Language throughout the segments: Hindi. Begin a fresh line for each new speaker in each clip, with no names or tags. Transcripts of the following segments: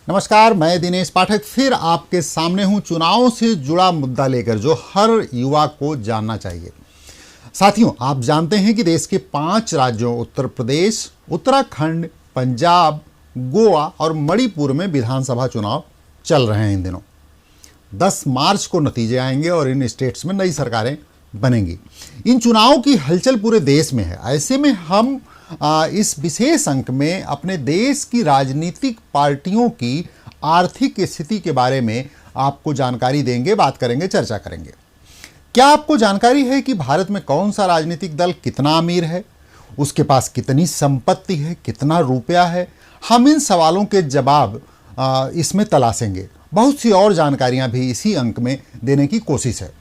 नमस्कार, मैं दिनेश पाठक फिर आपके सामने हूं चुनाव से जुड़ा मुद्दा लेकर जो हर युवा को जानना चाहिए। साथियों, आप जानते हैं कि देश के 5 राज्यों उत्तर प्रदेश, उत्तराखंड, पंजाब, गोवा और मणिपुर में विधानसभा चुनाव चल रहे हैं। इन दिनों 10 मार्च को नतीजे आएंगे और इन स्टेट्स में नई सरकारें बनेंगी। इन चुनावों की हलचल पूरे देश में है। ऐसे में हम इस विशेष अंक में अपने देश की राजनीतिक पार्टियों की आर्थिक स्थिति के बारे में आपको जानकारी देंगे, बात करेंगे, चर्चा करेंगे। क्या आपको जानकारी है कि भारत में कौन सा राजनीतिक दल कितना अमीर है, उसके पास कितनी संपत्ति है, कितना रुपया है? हम इन सवालों के जवाब इसमें तलाशेंगे। बहुत सी और जानकारियां भी इसी अंक में देने की कोशिश है।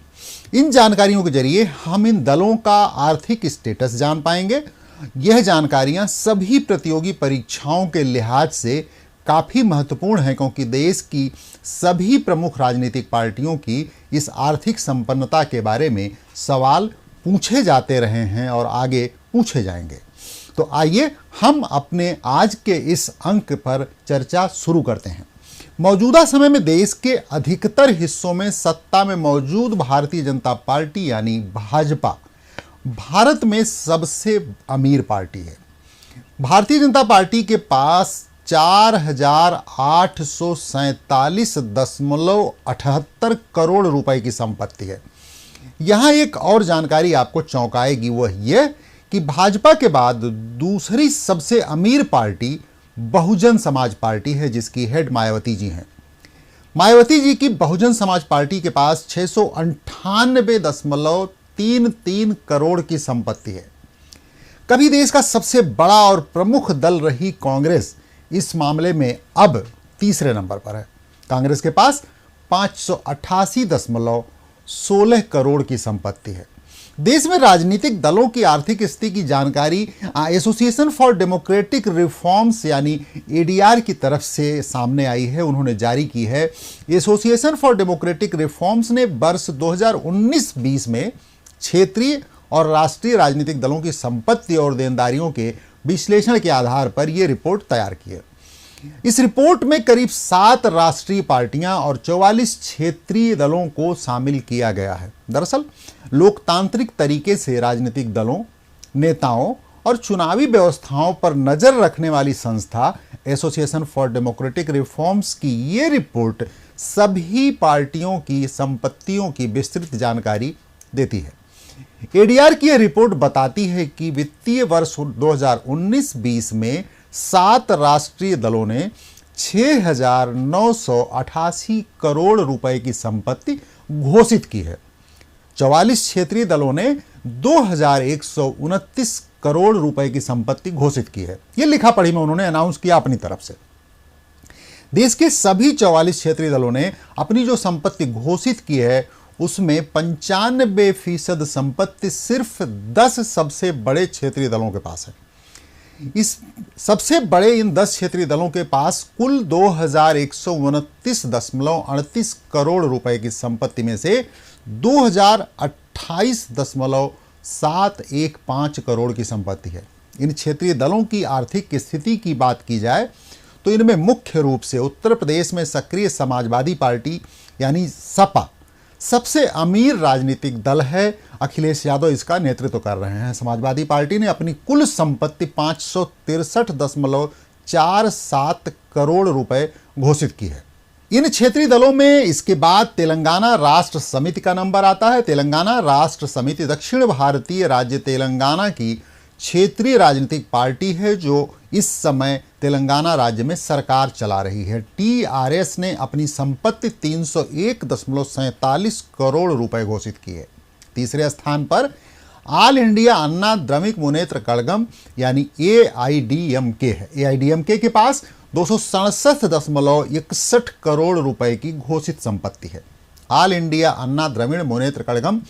इन जानकारियों के जरिए हम इन दलों का आर्थिक स्टेटस जान पाएंगे। यह जानकारियां सभी प्रतियोगी परीक्षाओं के लिहाज से काफ़ी महत्वपूर्ण है, क्योंकि देश की सभी प्रमुख राजनीतिक पार्टियों की इस आर्थिक संपन्नता के बारे में सवाल पूछे जाते रहे हैं और आगे पूछे जाएंगे। तो आइए हम अपने आज के इस अंक पर चर्चा शुरू करते हैं। मौजूदा समय में देश के अधिकतर हिस्सों में सत्ता में मौजूद भारतीय जनता पार्टी यानी भाजपा भारत में सबसे अमीर पार्टी है। भारतीय जनता पार्टी के पास 4,847.78 करोड़ रुपए की संपत्ति है। यहां एक और जानकारी आपको चौंकाएगी, वह यह कि भाजपा के बाद दूसरी सबसे अमीर पार्टी बहुजन समाज पार्टी है, जिसकी हेड मायावती जी हैं। मायावती जी की बहुजन समाज पार्टी के पास 698.33 करोड़ की संपत्ति है। कभी देश का सबसे बड़ा और प्रमुख दल रही कांग्रेस इस मामले में अब तीसरे नंबर पर है। कांग्रेस के पास 588.16 करोड़ की संपत्ति है। देश में राजनीतिक दलों की आर्थिक स्थिति की जानकारी एसोसिएशन फॉर डेमोक्रेटिक रिफॉर्म्स यानी एडीआर की तरफ से सामने आई है। उन्होंने जारी की है। एसोसिएशन फॉर डेमोक्रेटिक रिफॉर्म्स ने वर्ष 2019-20 में क्षेत्रीय और राष्ट्रीय राजनीतिक दलों की संपत्ति और देनदारियों के विश्लेषण के आधार पर यह रिपोर्ट तैयार की है। इस रिपोर्ट में करीब 7 राष्ट्रीय पार्टियां और 44 क्षेत्रीय दलों को शामिल किया गया है। दरअसल लोकतांत्रिक तरीके से राजनीतिक दलों, नेताओं और चुनावी व्यवस्थाओं पर नजर रखने वाली संस्था एसोसिएशन फॉर डेमोक्रेटिक रिफॉर्म्स की ये रिपोर्ट सभी पार्टियों की संपत्तियों की विस्तृत जानकारी देती है। एडीआर की यह रिपोर्ट बताती है कि वित्तीय वर्ष 2019-20 में 7 राष्ट्रीय दलों ने 6,988 करोड़ रुपए की संपत्ति घोषित की है। 44 क्षेत्रीय दलों ने 2,129 करोड़ रुपए की संपत्ति घोषित की है। यह लिखा पढ़ी में उन्होंने अनाउंस किया अपनी तरफ से। देश के सभी 44 क्षेत्रीय दलों ने अपनी जो संपत्ति घोषित की है उसमें 95% संपत्ति सिर्फ 10 सबसे बड़े क्षेत्रीय दलों के पास है। इस सबसे बड़े इन 10 क्षेत्रीय दलों के पास कुल 2,129.38 करोड़ रुपए की संपत्ति में से 2,028.715 करोड़ की संपत्ति है। इन क्षेत्रीय दलों की आर्थिक स्थिति की बात की जाए तो इनमें मुख्य रूप से उत्तर प्रदेश में सक्रिय समाजवादी पार्टी यानी सपा सबसे अमीर राजनीतिक दल है। अखिलेश यादव इसका नेतृत्व कर रहे हैं। समाजवादी पार्टी ने अपनी कुल संपत्ति 563.47 करोड़ रुपए घोषित की है। इन क्षेत्रीय दलों में इसके बाद तेलंगाना राष्ट्र समिति का नंबर आता है। तेलंगाना राष्ट्र समिति दक्षिण भारतीय राज्य तेलंगाना की क्षेत्रीय राजनीतिक पार्टी है जो इस समय तेलंगाना राज्य में सरकार चला रही है। टीआरएस ने अपनी संपत्ति 301.47 करोड़ रुपए घोषित की है। तीसरे स्थान पर ऑल इंडिया अन्ना द्रविड़ मुनेत्र कड़गम यानी एआईडीएमके है। एआईडीएमके के पास 267.61 करोड़ रुपए की घोषित संपत्ति है। ऑल इंडिया अन्ना द्रविड़ मुनेत्र कड़गम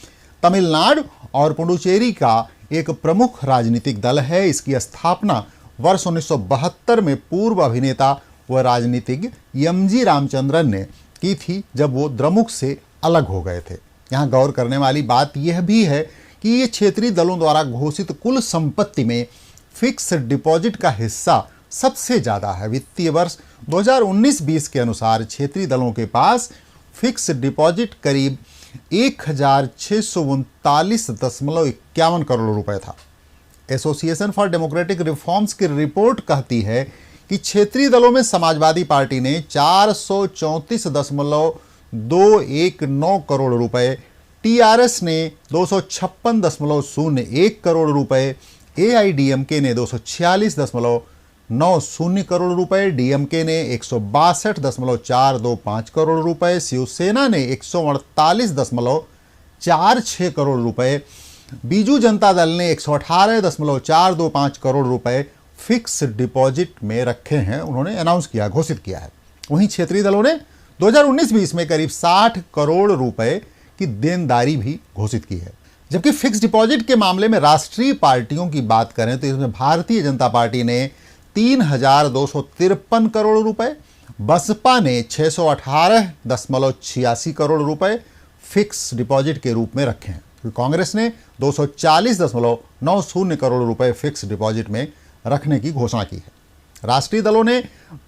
तमिलनाडु और पुडुचेरी का एक प्रमुख राजनीतिक दल है। इसकी स्थापना वर्ष 1972 में पूर्व अभिनेता व राजनीतिज्ञ एमजी रामचंद्रन ने की थी, जब वो द्रमुक से अलग हो गए थे। यहाँ गौर करने वाली बात यह भी है कि ये क्षेत्रीय दलों द्वारा घोषित कुल संपत्ति में फिक्स डिपॉजिट का हिस्सा सबसे ज़्यादा है। वित्तीय वर्ष 2019-20 के अनुसार क्षेत्रीय दलों के पास फिक्स डिपॉजिट करीब 1639.51 करोड़ रुपए था। एसोसिएशन फॉर डेमोक्रेटिक रिफॉर्म्स की रिपोर्ट कहती है कि क्षेत्रीय दलों में समाजवादी पार्टी ने 434.219 करोड़ रुपए, टीआरएस ने 256.01 करोड़ रुपए, एआईडीएमके ने 246.90 करोड़ रुपए, डीएमके ने 162.425 करोड़ रुपए, शिवसेना ने 148.46 करोड़ रुपए, बीजू जनता दल ने 118.425 करोड़ रुपए फिक्स डिपॉजिट में रखे हैं, उन्होंने अनाउंस किया, घोषित किया है। वहीं क्षेत्रीय दलों ने 2019-20 में करीब 60 करोड़ रुपए की देनदारी भी घोषित की है। जबकि फिक्स डिपॉजिट के मामले में राष्ट्रीय पार्टियों की बात करें तो इसमें भारतीय जनता पार्टी ने 3,253 करोड़ रुपए, बसपा ने 618.86 करोड़ रुपए फिक्स डिपॉजिट के रूप में रखे हैं। कांग्रेस ने 240.90 करोड़ रुपए फिक्स डिपॉजिट में रखने की घोषणा की है। राष्ट्रीय दलों ने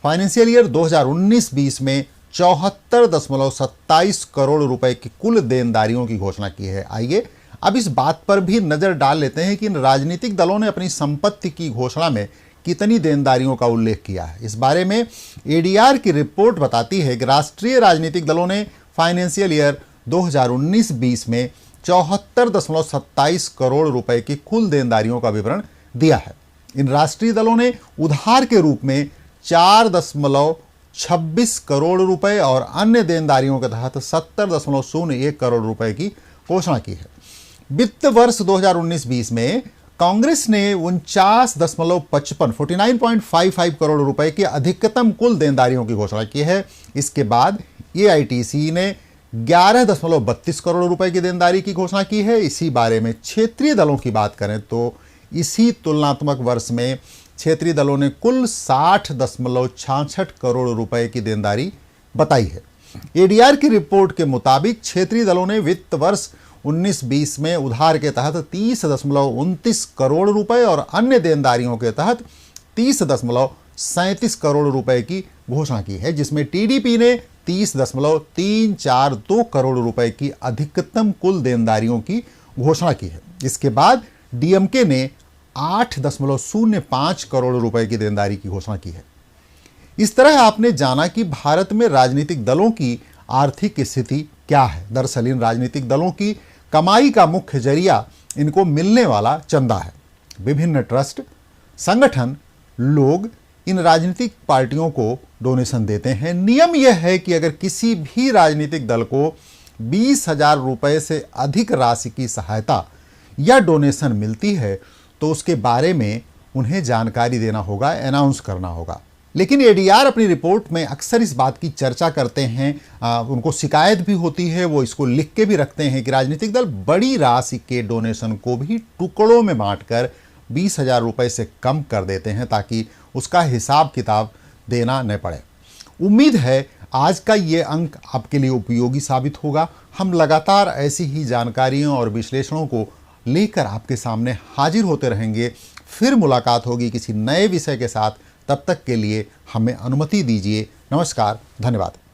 फाइनेंशियल ईयर 2019-20 में 74.27 करोड़ रुपए की कुल देनदारियों की घोषणा की है। आइए अब इस बात पर भी नजर डाल लेते हैं कि इन राजनीतिक दलों ने अपनी संपत्ति की घोषणा में कितनी देनदारियों का उल्लेख किया है। इस बारे में एडीआर की रिपोर्ट बताती है कि राष्ट्रीय राजनीतिक दलों ने फाइनेंशियल ईयर 2019-20 में 74.27 करोड़ रुपए की कुल देनदारियों का विवरण दिया है। इन राष्ट्रीय दलों ने उधार के रूप में 4.26 करोड़ रुपए और अन्य देनदारियों के तहत 70.01 करोड़ रुपए की घोषणा की है। वित्त वर्ष 2019-20 में कांग्रेस ने 49.55 करोड़ रुपए की अधिकतम कुल देनदारियों की घोषणा की है। इसके बाद एआईटीसी ने 11.32 करोड़ रुपए की देनदारी की घोषणा की है। इसी बारे में क्षेत्रीय दलों की बात करें तो इसी तुलनात्मक वर्ष में क्षेत्रीय दलों ने कुल 60.66 करोड़ रुपए की देनदारी बताई है। एडीआर की रिपोर्ट के मुताबिक क्षेत्रीय दलों ने वित्त वर्ष 19-20 में उधार के तहत 30.29 करोड़ रुपए और अन्य देनदारियों के तहत 30.37 करोड़ रुपए की घोषणा की है, जिसमें टीडीपी ने 30.342 करोड़ रुपए की अधिकतम कुल देनदारियों की घोषणा की है। इसके बाद डीएमके ने 8.05 करोड़ रुपए की देनदारी की घोषणा की है। इस तरह आपने जाना कि भारत में राजनीतिक दलों की आर्थिक स्थिति क्या है। दरअसल इन राजनीतिक दलों की कमाई का मुख्य जरिया इनको मिलने वाला चंदा है। विभिन्न ट्रस्ट, संगठन, लोग इन राजनीतिक पार्टियों को डोनेशन देते हैं। नियम यह है कि अगर किसी भी राजनीतिक दल को 20,000 रुपए से अधिक राशि की सहायता या डोनेशन मिलती है तो उसके बारे में उन्हें जानकारी देना होगा, अनाउंस करना होगा। लेकिन एडीआर अपनी रिपोर्ट में अक्सर इस बात की चर्चा करते हैं, उनको शिकायत भी होती है, वो इसको लिख के भी रखते हैं कि राजनीतिक दल बड़ी राशि के डोनेशन को भी टुकड़ों में बांटकर 20,000 रुपए से कम कर देते हैं ताकि उसका हिसाब किताब देना न पड़े। उम्मीद है आज का ये अंक आपके लिए उपयोगी साबित होगा। हम लगातार ऐसी ही जानकारियों और विश्लेषणों को लेकर आपके सामने हाजिर होते रहेंगे। फिर मुलाकात होगी किसी नए विषय के साथ। तब तक के लिए हमें अनुमति दीजिए। नमस्कार, धन्यवाद।